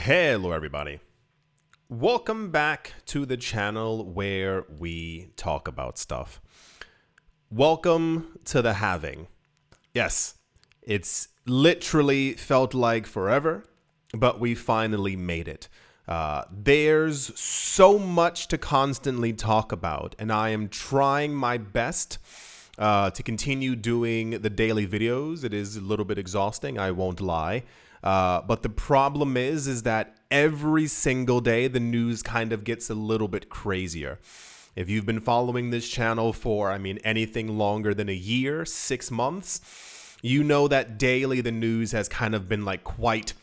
Hello everybody. Welcome back to the channel where we talk about stuff. Welcome to the halving. Yes, it's literally felt like forever, but we finally made it. There's so much to constantly talk about, and I am trying my best to continue doing the daily videos. It is a little bit exhausting, I won't lie. But the problem is that every single day the news kind of gets a little bit crazier. If you've been following this channel for, anything longer than a year, 6 months, you know that daily the news has kind of been like quite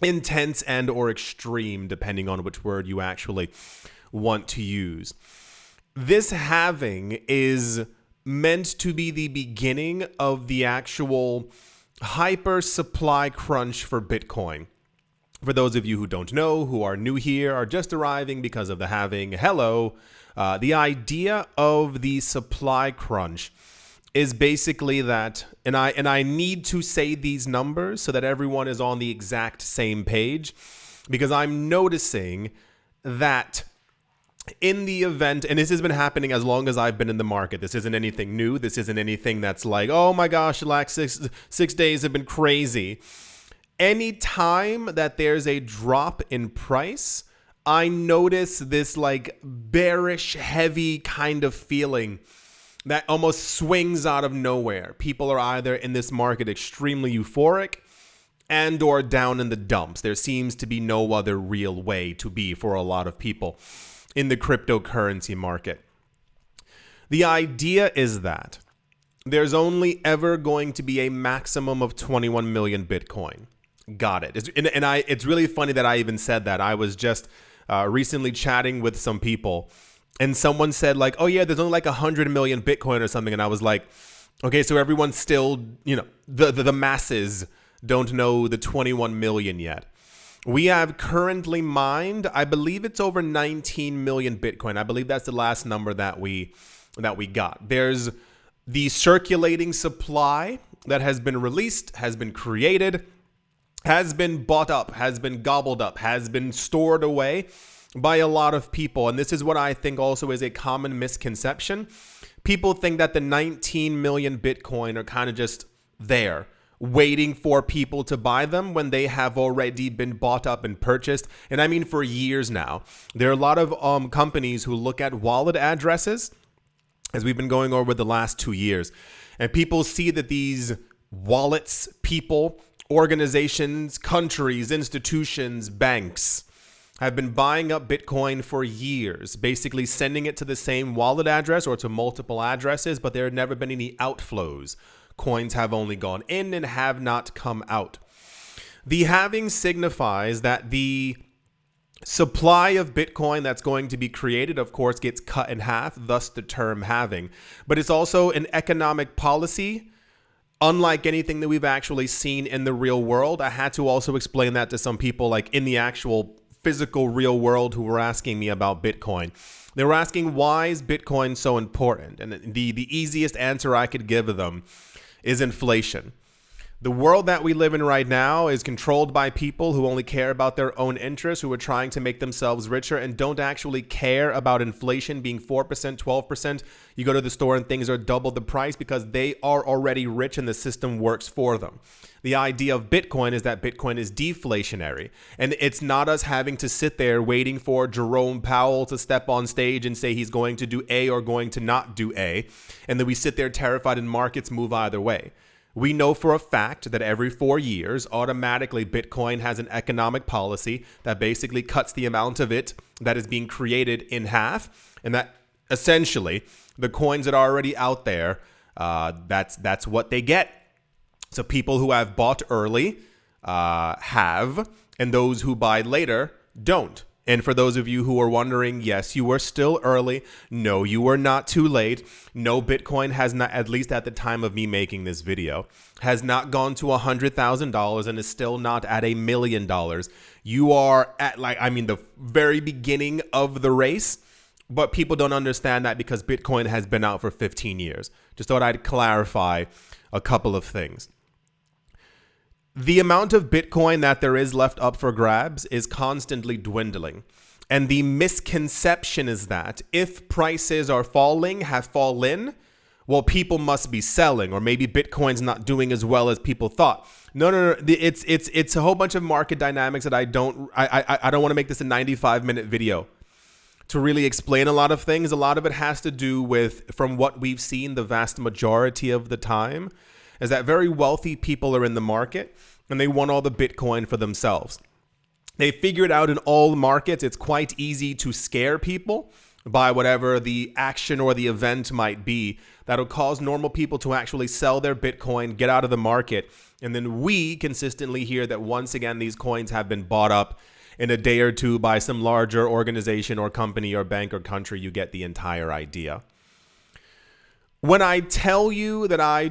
intense and or extreme, depending on which word you actually want to use. This halving is meant to be the beginning of the actual hyper supply crunch for Bitcoin. For those of you who don't know, who are new here, are just arriving because of the halving, hello. The idea of the supply crunch is basically that, and I need to say these numbers so that everyone is on the exact same page, because I'm noticing that in the event, and this has been happening as long as I've been in the market. This isn't anything new. This isn't anything that's like, oh my gosh, the last six days have been crazy. Any time that there's a drop in price, I notice this like bearish, heavy kind of feeling that almost swings out of nowhere. People are either in this market extremely euphoric and or down in the dumps. There seems to be no other real way to be for a lot of people in the cryptocurrency market. The idea is that there's only ever going to be a maximum of 21 million Bitcoin. Got it. It's really funny that I even said that. I was just recently chatting with some people, and someone said like, oh yeah, there's only like 100 million Bitcoin or something. And I was like, okay, so everyone's still, the masses don't know the 21 million yet. We have currently mined, I believe it's over 19 million Bitcoin. I believe that's the last number that we got. There's the circulating supply that has been released, has been created, has been bought up, has been gobbled up, has been stored away by a lot of people. And this is what I think also is a common misconception. People think that the 19 million Bitcoin are kind of just there, waiting for people to buy them when they have already been bought up and purchased. And I mean for years now. There are a lot of companies who look at wallet addresses, as we've been going over the last 2 years. And people see that these wallets, people, organizations, countries, institutions, banks have been buying up Bitcoin for years, basically sending it to the same wallet address or to multiple addresses, but there have never been any outflows. Coins have only gone in and have not come out. The halving signifies that the supply of Bitcoin that's going to be created, of course, gets cut in half, thus the term halving. But it's also an economic policy, unlike anything that we've actually seen in the real world. I had to also explain that to some people like in the actual physical real world who were asking me about Bitcoin. They were asking, why is Bitcoin so important? And the easiest answer I could give them is inflation. The world that we live in right now is controlled by people who only care about their own interests, who are trying to make themselves richer and don't actually care about inflation being 4%, 12%. You go to the store and things are double the price because they are already rich and the system works for them. The idea of Bitcoin is that Bitcoin is deflationary, and it's not us having to sit there waiting for Jerome Powell to step on stage and say he's going to do A or going to not do A, and then we sit there terrified and markets move either way. We know for a fact that every 4 years, automatically Bitcoin has an economic policy that basically cuts the amount of it that is being created in half, and that essentially the coins that are already out there, that's what they get. So people who have bought early have, and those who buy later don't. And for those of you who are wondering, yes, you were still early. No, you were not too late. No, Bitcoin has not, at least at the time of me making this video, has not gone to $100,000 and is still not at $1 million. You are at the very beginning of the race, but people don't understand that because Bitcoin has been out for 15 years. Just thought I'd clarify a couple of things. the amount of Bitcoin that there is left up for grabs is constantly dwindling. And the misconception is that if prices are falling, have fallen, well, people must be selling, or maybe Bitcoin's not doing as well as people thought. No. It's a whole bunch of market dynamics that I don't want to make this a 95-minute video to really explain a lot of things. A lot of it has to do with, from what we've seen, the vast majority of the time, is that very wealthy people are in the market and they want all the Bitcoin for themselves. They figured out in all markets it's quite easy to scare people by whatever the action or the event might be that'll cause normal people to actually sell their Bitcoin, get out of the market. And then we consistently hear that once again, these coins have been bought up in a day or two by some larger organization or company or bank or country. You get the entire idea. When I tell you that I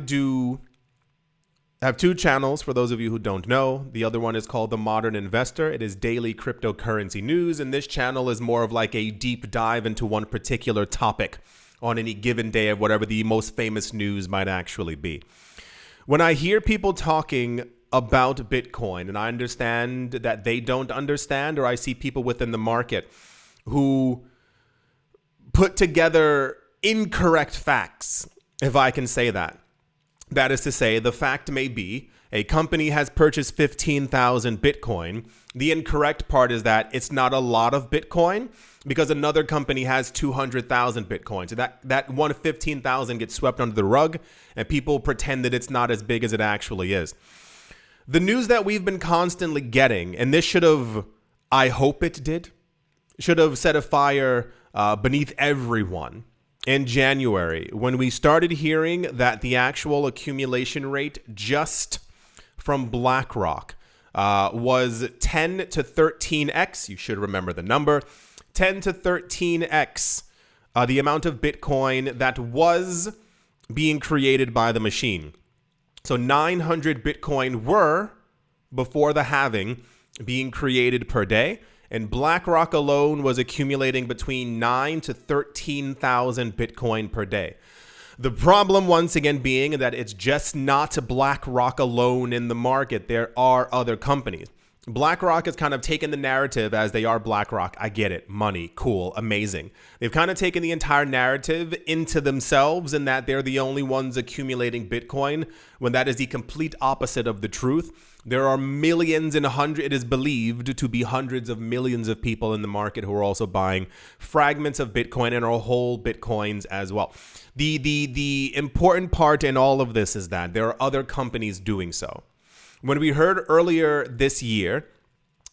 have two channels, for those of you who don't know. The other one is called The Modern Investor. It is daily cryptocurrency news, and this channel is more of like a deep dive into one particular topic on any given day of whatever the most famous news might actually be. When I hear people talking about Bitcoin, and I understand that they don't understand, or I see people within the market who put together incorrect facts, if I can say that. That is to say, the fact may be a company has purchased 15,000 Bitcoin. The incorrect part is that it's not a lot of Bitcoin because another company has 200,000 Bitcoin. So that one 15,000 gets swept under the rug and people pretend that it's not as big as it actually is. The news that we've been constantly getting, and this should have, I hope it did, should have set a fire beneath everyone. In January, when we started hearing that the actual accumulation rate just from BlackRock was 10 to 13x, you should remember the number, 10 to 13x, the amount of Bitcoin that was being created by the machine. So 900 Bitcoin were, before the halving, being created per day. And BlackRock alone was accumulating between 9 to 13,000 Bitcoin per day. The problem, once again, being that it's just not BlackRock alone in the market. There are other companies. BlackRock has kind of taken the narrative as they are BlackRock. I get it. Money. Cool. Amazing. They've kind of taken the entire narrative into themselves in that they're the only ones accumulating Bitcoin, when that is the complete opposite of the truth. There are millions and it is believed to be hundreds of millions of people in the market who are also buying fragments of Bitcoin and or whole Bitcoins as well. The important part in all of this is that there are other companies doing so. When we heard earlier this year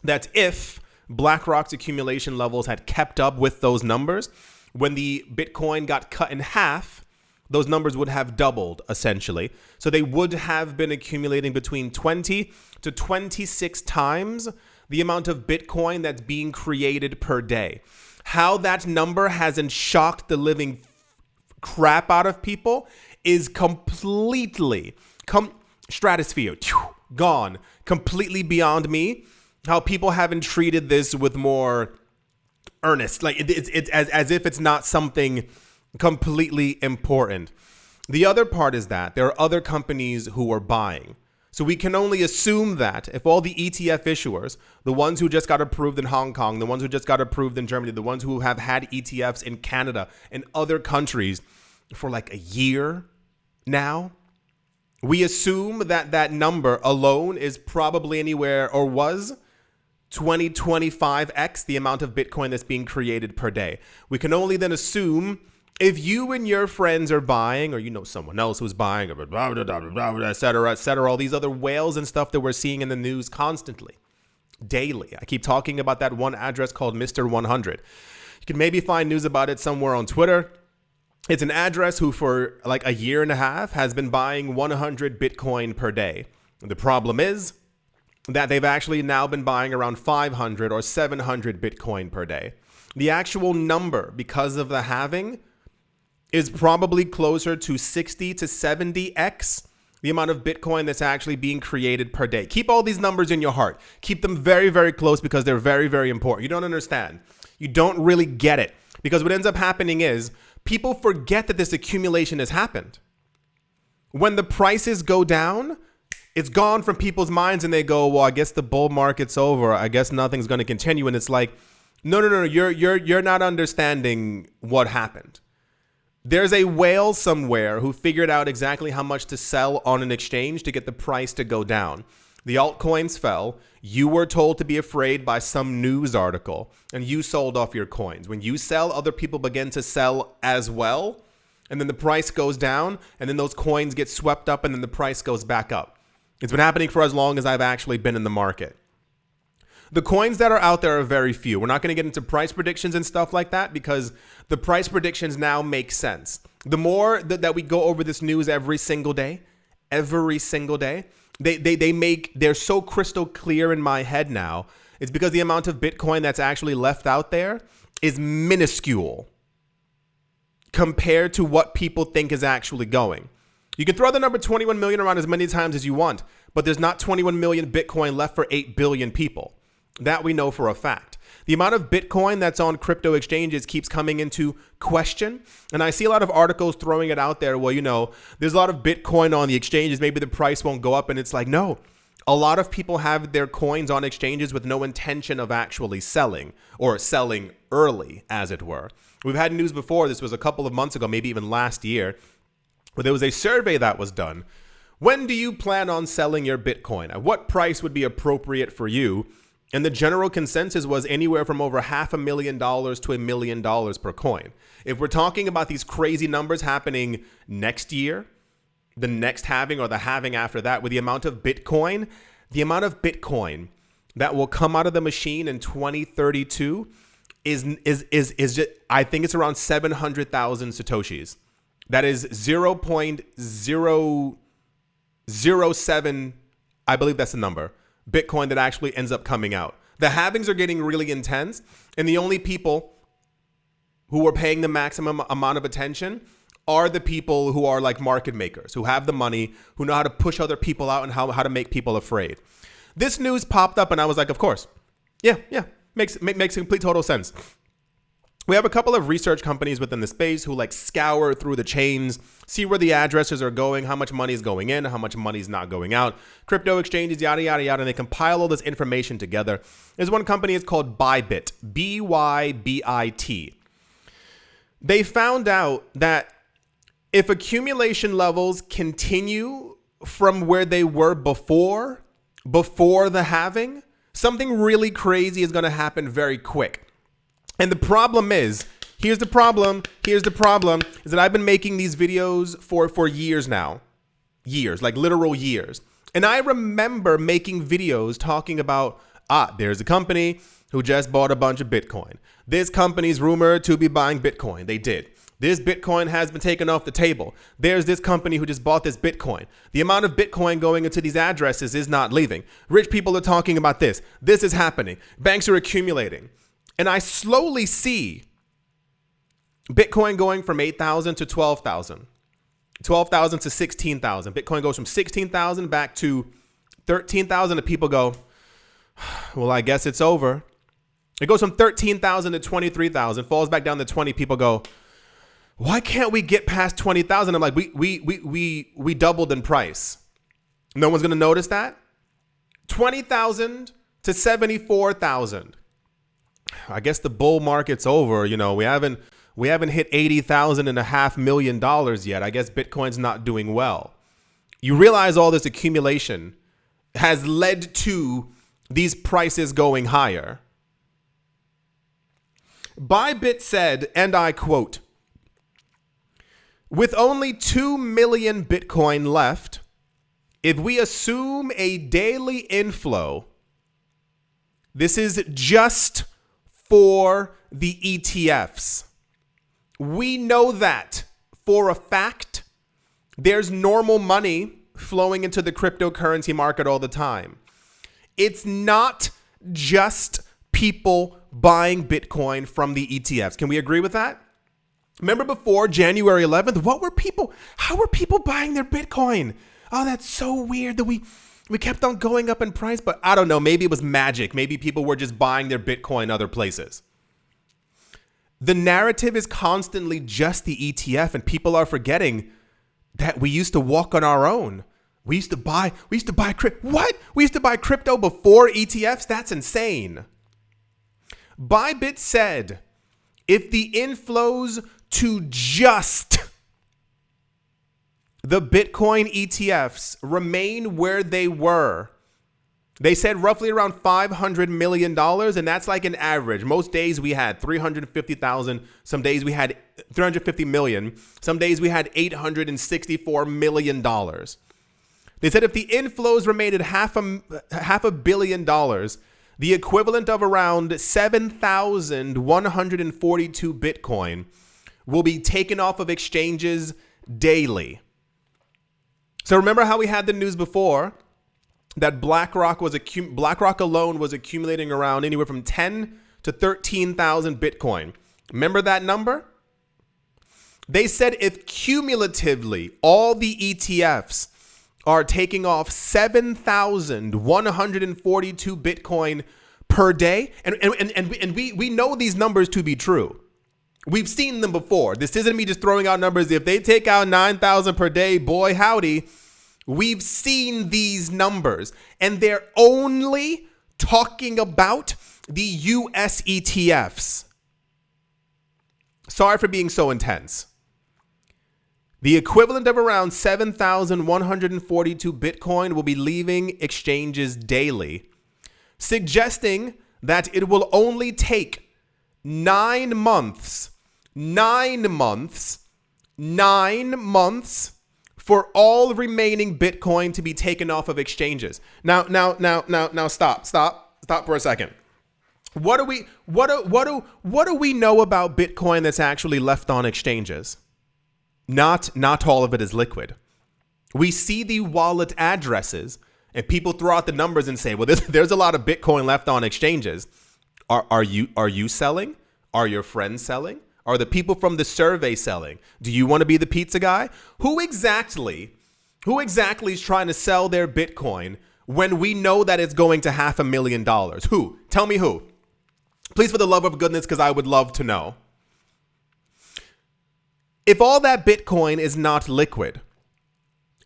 that if BlackRock's accumulation levels had kept up with those numbers, when the Bitcoin got cut in half, those numbers would have doubled, essentially. So they would have been accumulating between 20 to 26 times the amount of Bitcoin that's being created per day. How that number hasn't shocked the living crap out of people is completely stratosphere, gone, completely beyond me. How people haven't treated this with more earnest, like it's as if it's not something completely important. The other part is that there are other companies who are buying. So we can only assume that if all the ETF issuers, the ones who just got approved in Hong Kong, the ones who just got approved in Germany, the ones who have had ETFs in Canada and other countries for like a year now, we assume that that number alone is probably anywhere, or was 25x the amount of Bitcoin that's being created per day. We can only then assume if you and your friends are buying, or you know someone else who's buying, et cetera, all these other whales and stuff that we're seeing in the news constantly, daily. I keep talking about that one address called Mr. 100. You can maybe find news about it somewhere on Twitter. It's an address who for like a year and a half has been buying 100 Bitcoin per day. The problem is that they've actually now been buying around 500 or 700 Bitcoin per day. The actual number, because of the halving, is probably closer to 60 to 70x the amount of Bitcoin that's actually being created per day. Keep all these numbers in your heart. Keep them very, very close because they're very, very important. You don't understand. You don't really get it, because what ends up happening is people forget that this accumulation has happened. When the prices go down, it's gone from people's minds, and they go, well, I guess the bull market's over. I guess nothing's going to continue. And it's like, no. You're not understanding what happened. There's a whale somewhere who figured out exactly how much to sell on an exchange to get the price to go down. The altcoins fell. You were told to be afraid by some news article, and you sold off your coins. When you sell, other people begin to sell as well, and then the price goes down, and then those coins get swept up, and then the price goes back up. It's been happening for as long as I've actually been in the market. The coins that are out there are very few. We're not going to get into price predictions and stuff like that because the price predictions now make sense. The more that we go over this news every single day, they're so crystal clear in my head now. It's because the amount of Bitcoin that's actually left out there is minuscule compared to what people think is actually going. You can throw the number 21 million around as many times as you want, but there's not 21 million Bitcoin left for 8 billion people. That we know for a fact. The amount of Bitcoin that's on crypto exchanges keeps coming into question. And I see a lot of articles throwing it out there. Well, there's a lot of Bitcoin on the exchanges. Maybe the price won't go up. And it's like, no, a lot of people have their coins on exchanges with no intention of actually selling or selling early, as it were. We've had news before. This was a couple of months ago, maybe even last year, where there was a survey that was done. When do you plan on selling your Bitcoin? At what price would be appropriate for you? And the general consensus was anywhere from over $500,000 to $1 million per coin. If we're talking about these crazy numbers happening next year, the next halving or the halving after that, with the amount of Bitcoin that will come out of the machine in 2032 is just, I think it's around 700,000 Satoshis. That is 0.007, I believe that's the number, Bitcoin that actually ends up coming out. The halvings are getting really intense, and the only people who are paying the maximum amount of attention are the people who are like market makers, who have the money, who know how to push other people out and how to make people afraid. This news popped up, and I was like, of course. Yeah, makes complete total sense. We have a couple of research companies within the space who like scour through the chains, see where the addresses are going, how much money is going in, how much money is not going out, crypto exchanges, yada, yada, yada, and they compile all this information together. There's one company, it's called Bybit, B-Y-B-I-T. They found out that if accumulation levels continue from where they were before the halving, something really crazy is going to happen very quick. And the problem is, here's the problem, is that I've been making these videos for years now. Years, like literal years. And I remember making videos talking about, there's a company who just bought a bunch of Bitcoin. This company's rumored to be buying Bitcoin. They did. This Bitcoin has been taken off the table. There's this company who just bought this Bitcoin. The amount of Bitcoin going into these addresses is not leaving. Rich people are talking about this. This is happening. Banks are accumulating. And I slowly see Bitcoin going from 8,000 to 12,000, 12,000 to 16,000. Bitcoin goes from 16,000 back to 13,000 and people go, well, I guess it's over. It goes from 13,000 to 23,000, falls back down to 20. People go, why can't we get past 20,000? I'm like, we doubled in price. No one's going to notice that. 20,000 to 74,000. I guess the bull market's over. We haven't hit $80,500 million yet. I guess Bitcoin's not doing well. You realize all this accumulation has led to these prices going higher. Bybit said, and I quote, with only 2 million Bitcoin left, if we assume a daily inflow, this is just for the ETFs. We know that for a fact. There's normal money flowing into the cryptocurrency market all the time. It's not just people buying Bitcoin from the ETFs. Can we agree with that? Remember before January 11th, how were people buying their Bitcoin? Oh, that's so weird that we kept on going up in price, but I don't know, maybe it was magic. Maybe people were just buying their Bitcoin other places. The narrative is constantly just the ETF, and people are forgetting that we used to walk on our own. We used to buy what? We used to buy crypto before ETFs? That's insane. Bybit said, if the inflows to just the Bitcoin ETFs remain where they were, they said roughly around $500 million, and that's like an average. Most days we had 350,000. Some days we had 350 million. Some days we had $864 million. They said if the inflows remained at half a billion dollars, the equivalent of around 7,142 Bitcoin will be taken off of exchanges daily. So remember how we had the news before that BlackRock alone was accumulating around anywhere from 10 to 13,000 Bitcoin. Remember that number? They said if cumulatively all the ETFs are taking off 7,142 Bitcoin per day, and we know these numbers to be true. We've seen them before. This isn't me just throwing out numbers. If they take out 9,000 per day, boy howdy. We've seen these numbers, and they're only talking about the US ETFs. Sorry for being so intense. The equivalent of around 7,142 Bitcoin will be leaving exchanges daily, suggesting that it will only take 9 months for all remaining Bitcoin to be taken off of exchanges. Now, stop for a second. What do we know about Bitcoin that's actually left on exchanges? Not all of it is liquid. We see the wallet addresses, and people throw out the numbers and say, well, there's a lot of Bitcoin left on exchanges. Are you selling? Are your friends selling? Are the people from the survey selling? Do you want to be the pizza guy? Who exactly is trying to sell their Bitcoin when we know that it's going to $500,000? Who? Tell me who. Please, for the love of goodness, because I would love to know. If all that Bitcoin is not liquid,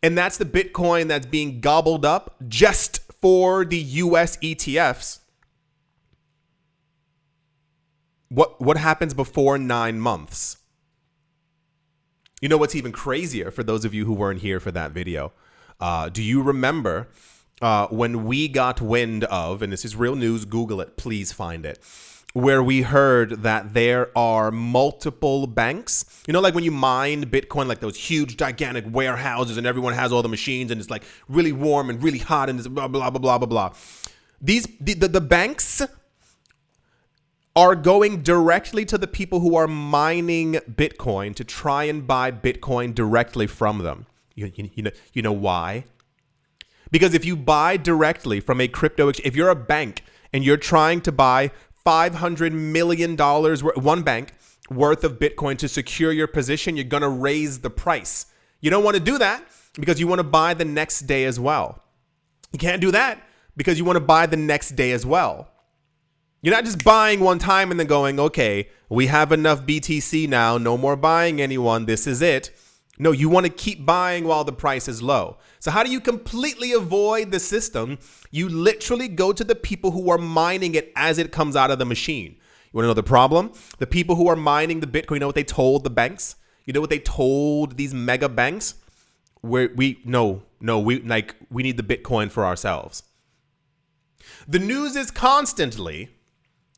and that's the Bitcoin that's being gobbled up just for the US ETFs, what happens before 9 months? You know what's even crazier, for those of you who weren't here for that video? Do you remember when we got wind of, and this is real news, Google it, please find it, where we heard that there are multiple banks, you know, like when you mine Bitcoin, like those huge gigantic warehouses and everyone has all the machines and it's like really warm and really hot and it's blah, blah, blah, blah, blah, blah. The banks are going directly to the people who are mining Bitcoin to try and buy Bitcoin directly from them. You know why? Because if you buy directly from a crypto, if you're a bank and you're trying to buy $500 million, one bank worth of Bitcoin to secure your position, you're going to raise the price. You don't want to do that because you want to buy the next day as well. You can't do that because you want to buy the next day as well. You're not just buying one time and then going, okay, we have enough BTC now. No more buying anyone. This is it. No, you want to keep buying while the price is low. So how do you completely avoid the system? You literally go to the people who are mining it as it comes out of the machine. You want to know the problem? The people who are mining the Bitcoin, you know what they told the banks? You know what they told these mega banks? We need the Bitcoin for ourselves. The news is constantly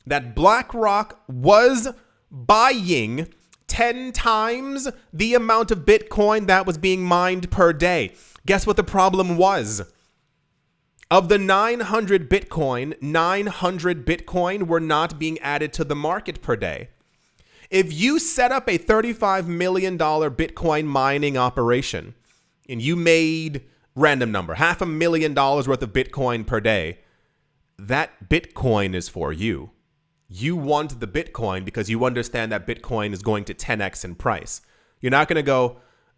that BlackRock was buying 10 times the amount of Bitcoin that was being mined per day. Guess what the problem was? Of the 900 Bitcoin were not being added to the market per day. If you set up a $35 million Bitcoin mining operation and you made, random number, $500,000 worth of Bitcoin per day, that Bitcoin is for you. You want the Bitcoin because you understand that Bitcoin is going to 10x in price. You're not going to go,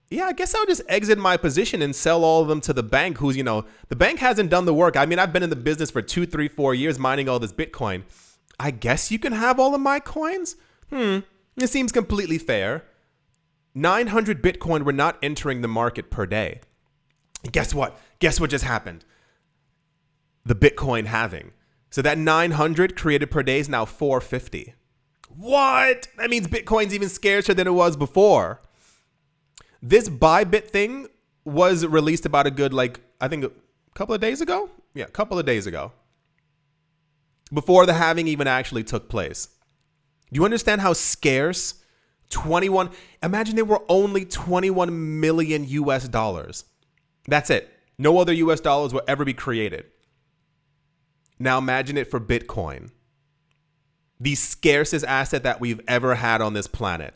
yeah, I guess I'll just exit my position and sell all of them to the bank who's, the bank hasn't done the work. I mean, I've been in the business for 2, 3, 4 years mining all this Bitcoin. I guess you can have all of my coins? It seems completely fair. 900 Bitcoin were not entering the market per day. Guess what? Guess what just happened? The Bitcoin halving. So that 900 created per day is now 450. What? That means Bitcoin's even scarcer than it was before. This Bybit thing was released about a good, I think a couple of days ago. Yeah, a couple of days ago. Before the halving even actually took place. Do you understand how scarce 21? Imagine there were only 21 million US dollars. That's it. No other US dollars will ever be created. Now imagine it for Bitcoin. The scarcest asset that we've ever had on this planet.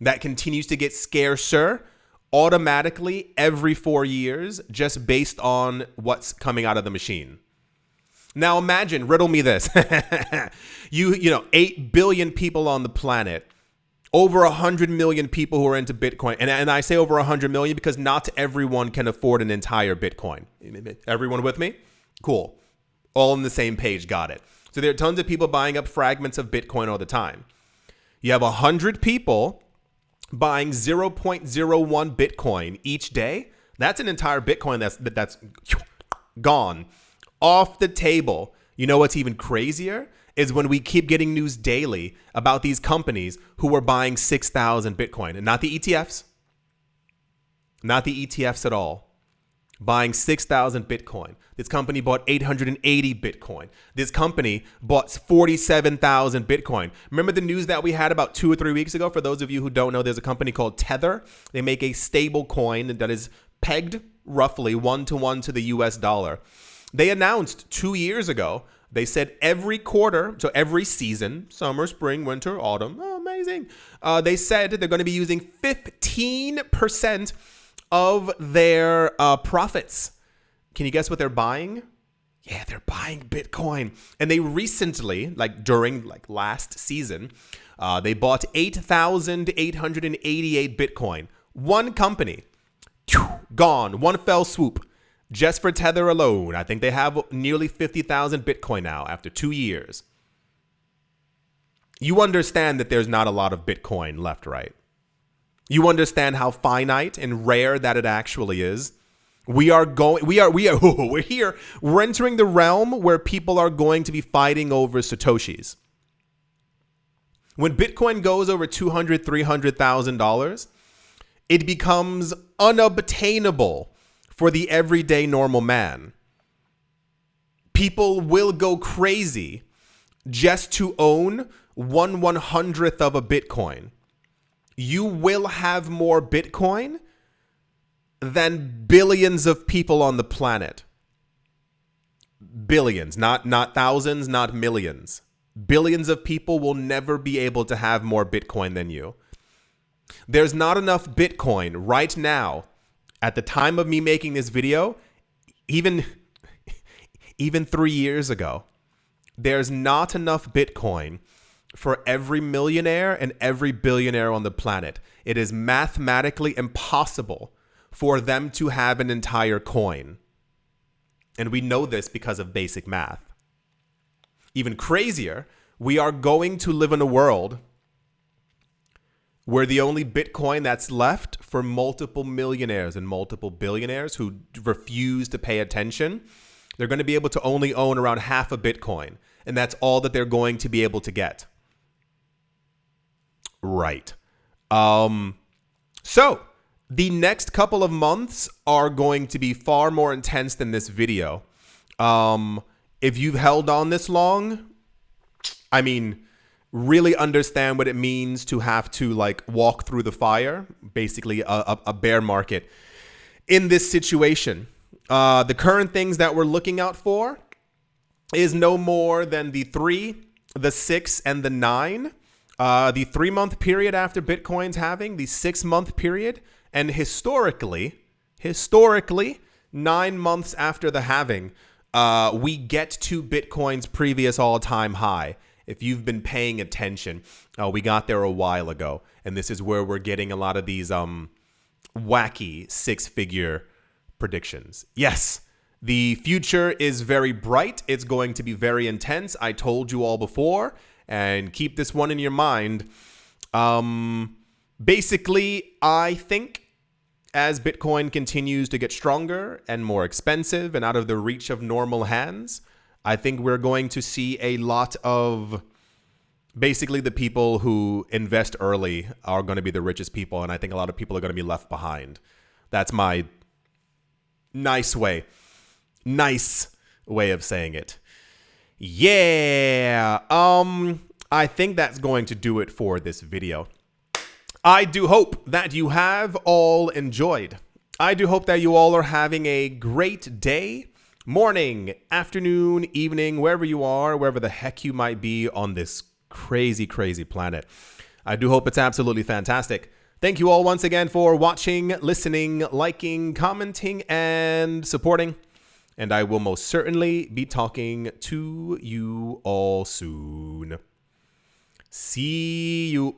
That continues to get scarcer automatically every 4 years just based on what's coming out of the machine. Now imagine, riddle me this. you know, 8 billion people on the planet, over 100 million people who are into Bitcoin. And I say over 100 million because not everyone can afford an entire Bitcoin. Everyone with me? Cool. All on the same page. Got it. So there are tons of people buying up fragments of Bitcoin all the time. You have 100 people buying 0.01 Bitcoin each day. That's an entire Bitcoin that's gone off the table. You know what's even crazier is when we keep getting news daily about these companies who are buying 6,000 Bitcoin, and not the ETFs, not the ETFs at all. Buying 6,000 Bitcoin. This company bought 880 Bitcoin. This company bought 47,000 Bitcoin. Remember the news that we had about 2 or 3 weeks ago? For those of you who don't know, there's a company called Tether. They make a stable coin that is pegged roughly 1-to-1 to the US dollar. They announced 2 years ago, they said every quarter, so every season, summer, spring, winter, autumn, amazing. They said they're going to be using 15% of their profits. Can you guess what they're buying? Yeah, they're buying Bitcoin. And they recently, during last season, they bought 8,888 Bitcoin. One company, gone, one fell swoop. Just for Tether alone, I think they have nearly 50,000 Bitcoin now after 2 years. You understand that there's not a lot of Bitcoin left, right? You understand how finite and rare that it actually is. We're here. We're entering the realm where people are going to be fighting over Satoshis. When Bitcoin goes over $200,000, $300,000, it becomes unobtainable for the everyday normal man. People will go crazy just to own 1/100th of a Bitcoin. You will have more Bitcoin than billions of people on the planet. Billions, not thousands, not millions. Billions of people will never be able to have more Bitcoin than you. There's not enough Bitcoin right now at the time of me making this video, even 3 years ago. There's not enough Bitcoin for every millionaire and every billionaire on the planet. It is mathematically impossible for them to have an entire coin. And we know this because of basic math. Even crazier, we are going to live in a world where the only Bitcoin that's left for multiple millionaires and multiple billionaires who refuse to pay attention, they're going to be able to only own around half a Bitcoin. And that's all that they're going to be able to get. Right. So the next couple of months are going to be far more intense than this video. If you've held on this long, I mean, really understand what it means to have to walk through the fire, basically a bear market in this situation. The current things that we're looking out for is no more than the 3, the 6, and the 9. The 3-month period after Bitcoin's halving, the 6-month period, and historically, 9 months after the halving, we get to Bitcoin's previous all-time high. If you've been paying attention, we got there a while ago, and this is where we're getting a lot of these wacky 6-figure predictions. Yes, the future is very bright. It's going to be very intense. I told you all before, and keep this one in your mind. Basically, I think as Bitcoin continues to get stronger and more expensive and out of the reach of normal hands, I think we're going to see a lot of basically the people who invest early are going to be the richest people. And I think a lot of people are going to be left behind. That's my nice way of saying it. Yeah. I think that's going to do it for this video. I do hope that you have all enjoyed. I do hope that you all are having a great day, morning, afternoon, evening, wherever you are, wherever the heck you might be on this crazy, crazy planet. I do hope it's absolutely fantastic. Thank you all once again for watching, listening, liking, commenting, and supporting. And I will most certainly be talking to you all soon. See you.